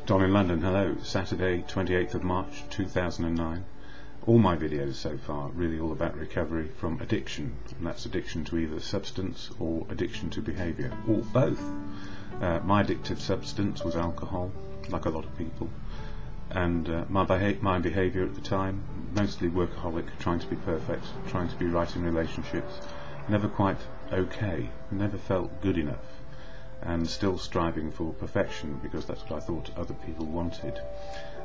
Don in London, hello. Saturday, 28th of March 2009. All my videos so far really all about recovery from addiction, and that's addiction to either substance or addiction to behaviour, or both. My addictive substance was alcohol, like a lot of people, and my behaviour at the time, mostly workaholic, trying to be perfect, trying to be right in relationships, never quite okay, never felt good enough, and still striving for perfection because that's what I thought other people wanted.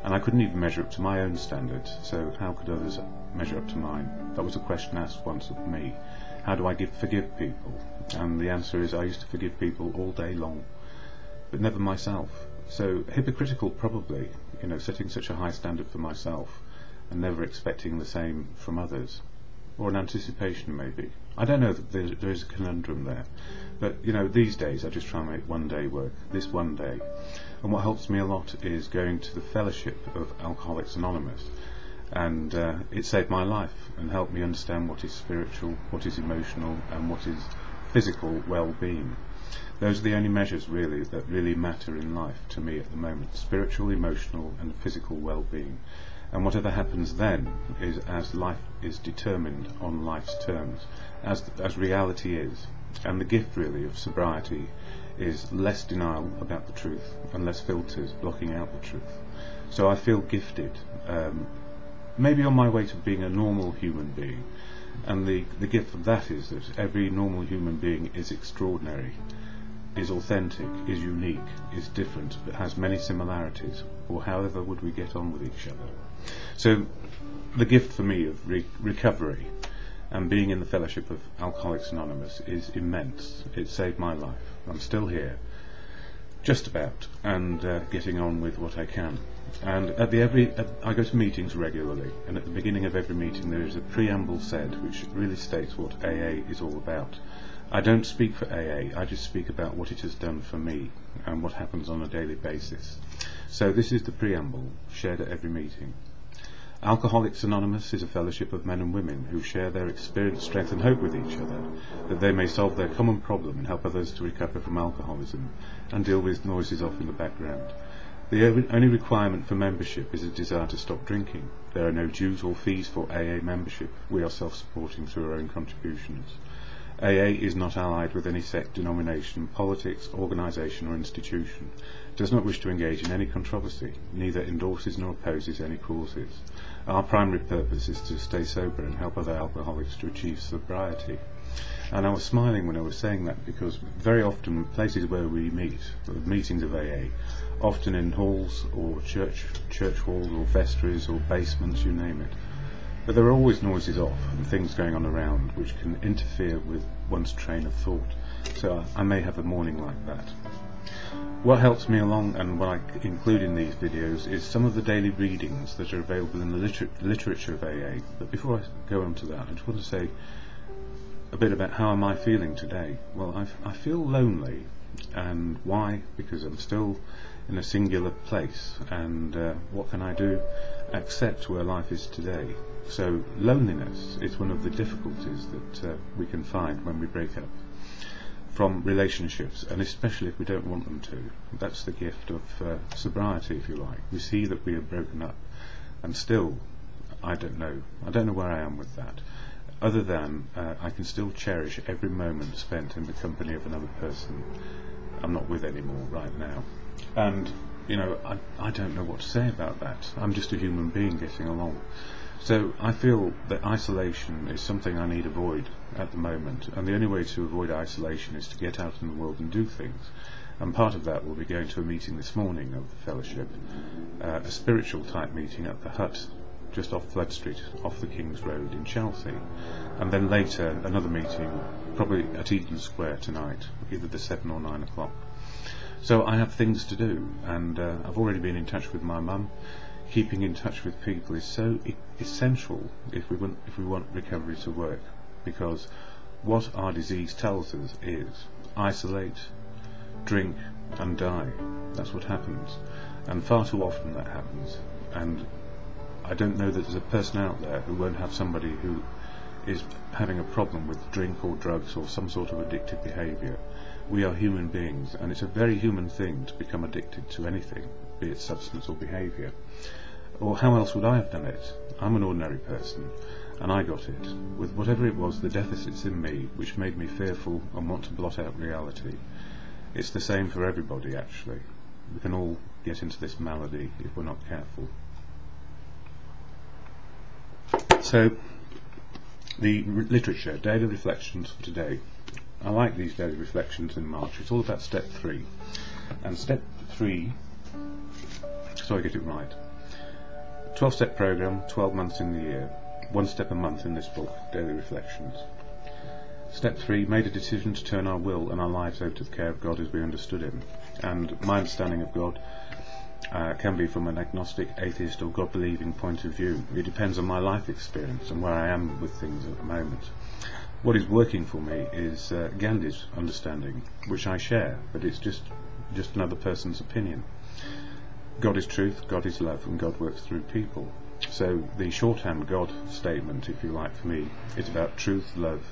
And I couldn't even measure up to my own standards, so how could others measure up to mine? That was a question asked once of me. How do I forgive people? And the answer is I used to forgive people all day long, but never myself. So hypocritical probably, setting such a high standard for myself and never expecting the same from others. Or an anticipation maybe. I don't know, that there is a conundrum there. But these days I just try and make one day work, this one day. And what helps me a lot is going to the fellowship of Alcoholics Anonymous. And it saved my life and helped me understand what is spiritual, what is emotional, and what is physical well-being. Those are the only measures really that really matter in life to me at the moment. Spiritual, emotional and physical well-being. And whatever happens then is as life is determined on life's terms, as reality is. And the gift really of sobriety is less denial about the truth and less filters blocking out the truth. So I feel gifted, maybe on my way to being a normal human being. And the gift of that is that every normal human being is extraordinary, is authentic, is unique, is different, but has many similarities, or however would we get on with each other. So the gift for me of recovery and being in the fellowship of Alcoholics Anonymous is immense. It saved my life. I'm still here, just about, and getting on with what I can. And I go to meetings regularly, and at the beginning of every meeting there is a preamble said which really states what AA is all about. I don't speak for AA, I just speak about what it has done for me and what happens on a daily basis. So this is the preamble, shared at every meeting. Alcoholics Anonymous is a fellowship of men and women who share their experience, strength and hope with each other, that they may solve their common problem and help others to recover from alcoholism and deal with noises off in the background. The only requirement for membership is a desire to stop drinking. There are no dues or fees for AA membership. We are self-supporting through our own contributions. AA is not allied with any sect, denomination, politics, organisation or institution, does not wish to engage in any controversy, neither endorses nor opposes any causes. Our primary purpose is to stay sober and help other alcoholics to achieve sobriety. And I was smiling when I was saying that, because very often places where we meet, the meetings of AA, often in halls or church halls or vestries or basements, you name it, but there are always noises off and things going on around which can interfere with one's train of thought. So I may have a morning like that. What helps me along and what I include in these videos is some of the daily readings that are available in the literature of AA. But before I go on to that, I just want to say a bit about how am I feeling today. Well, I feel lonely. And why? Because I'm still in a singular place, and what can I do? Accept where life is today. So loneliness is one of the difficulties that we can find when we break up from relationships, and especially if we don't want them to. That's the gift of sobriety, if you like. We see that we have broken up, and still I don't know where I am with that, other than I can still cherish every moment spent in the company of another person I'm not with anymore right now. And I don't know what to say about that. I'm just a human being getting along. So I feel that isolation is something I need to avoid at the moment, and the only way to avoid isolation is to get out in the world and do things. And part of that will be going to a meeting this morning of the fellowship, a spiritual type meeting at the Hut just off Flood Street, off the King's Road in Chelsea, and then later another meeting probably at Eaton Square tonight, either the 7 or 9 o'clock. So I have things to do, and I've already been in touch with my mum. Keeping in touch with people is so essential if we want recovery to work, because what our disease tells us is isolate, drink and die. That's what happens, and far too often that happens. And I don't know that there's a person out there who won't have somebody who is having a problem with drink or drugs or some sort of addictive behaviour. We are human beings, and it's a very human thing to become addicted to anything, be it substance or behaviour. Or how else would I have done it? I'm an ordinary person, and I got it, with whatever it was the deficits in me which made me fearful and want to blot out reality. It's the same for everybody, actually. We can all get into this malady if we're not careful. So, the literature, daily reflections for today. I like these daily reflections in March. It's all about step 3. And step 3, so I get it right, 12-step program, 12 months in the year, 1 step a month in this book, Daily Reflections. Step 3, made a decision to turn our will and our lives over to the care of God as we understood Him. And my understanding of God can be from an agnostic, atheist or God-believing point of view. It depends on my life experience and where I am with things at the moment. What is working for me is Gandhi's understanding, which I share, but it's just another person's opinion. God is truth, God is love, and God works through people. So the shorthand God statement, if you like, for me, is about truth, love,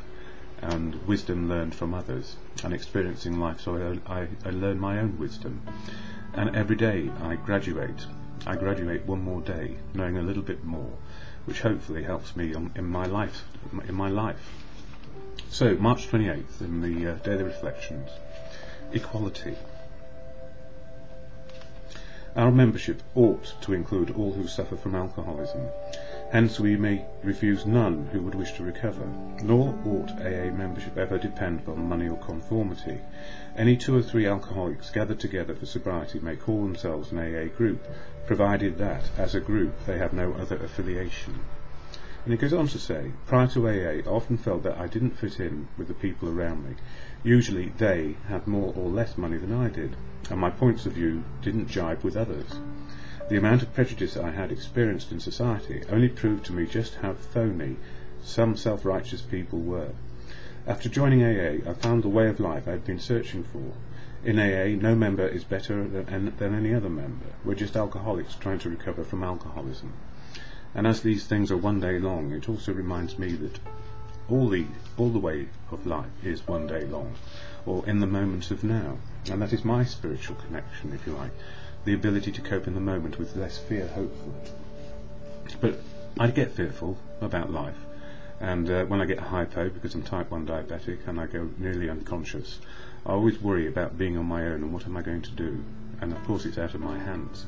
and wisdom learned from others, and experiencing life, so I learn my own wisdom. And every day I graduate 1 more day, knowing a little bit more, which hopefully helps me in my life. So, March 28th, in the Daily Reflections, equality. Our membership ought to include all who suffer from alcoholism. Hence we may refuse none who would wish to recover, nor ought AA membership ever depend upon money or conformity. Any 2 or 3 alcoholics gathered together for sobriety may call themselves an AA group, provided that, as a group, they have no other affiliation. And it goes on to say, prior to AA, I often felt that I didn't fit in with the people around me. Usually they had more or less money than I did, and my points of view didn't jibe with others. The amount of prejudice I had experienced in society only proved to me just how phony some self-righteous people were. After joining AA, I found the way of life I had been searching for. In AA, no member is better than any other member. We're just alcoholics trying to recover from alcoholism. And as these things are one day long, it also reminds me that all the way of life is one day long, or in the moment of now. And that is my spiritual connection, if you like, the ability to cope in the moment with less fear, hopefully. But I get fearful about life, and when I get hypo, because I'm type 1 diabetic and I go nearly unconscious, I always worry about being on my own and what am I going to do, and of course it's out of my hands.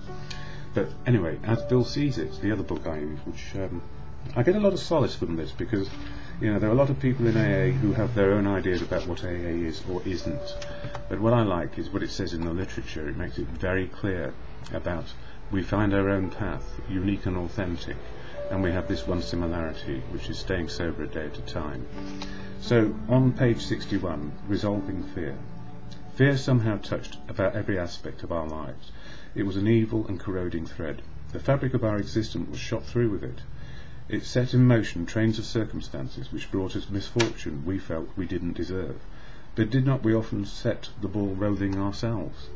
But anyway, As Bill Sees It, the other book I use, which I get a lot of solace from this, because there are a lot of people in AA who have their own ideas about what AA is or isn't. But what I like is what it says in the literature. It makes it very clear about we find our own path, unique and authentic, and we have this one similarity, which is staying sober a day at a time. So, on page 61, resolving fear. Fear somehow touched about every aspect of our lives. It was an evil and corroding thread. The fabric of our existence was shot through with it. It set in motion trains of circumstances which brought us misfortune we felt we didn't deserve. But did not we often set the ball rolling ourselves?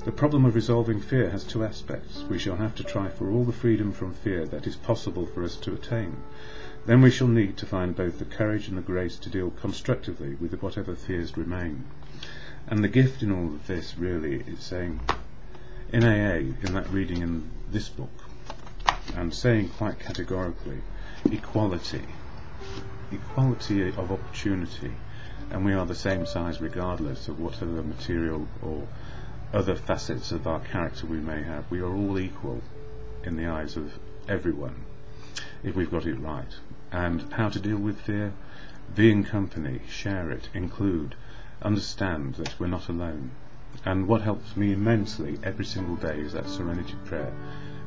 The problem of resolving fear has 2 aspects. We shall have to try for all the freedom from fear that is possible for us to attain. Then we shall need to find both the courage and the grace to deal constructively with whatever fears remain. And the gift in all of this really is saying, in AA, in that reading in this book, and saying quite categorically, equality of opportunity, and we are the same size regardless of whatever material or other facets of our character we may have. We are all equal in the eyes of everyone, if we've got it right. And how to deal with fear? Be in company, share it, include, understand that we're not alone. And what helps me immensely every single day is that serenity prayer,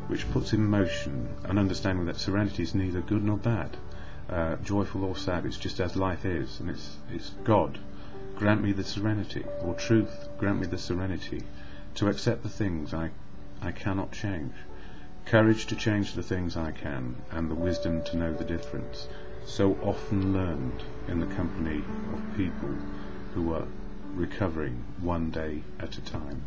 which puts in motion an understanding that serenity is neither good nor bad, joyful or sad. It's just as life is, and it's God, grant me the serenity, or truth, grant me the serenity to accept the things I cannot change, courage to change the things I can, and the wisdom to know the difference, so often learned in the company of people who are recovering one day at a time.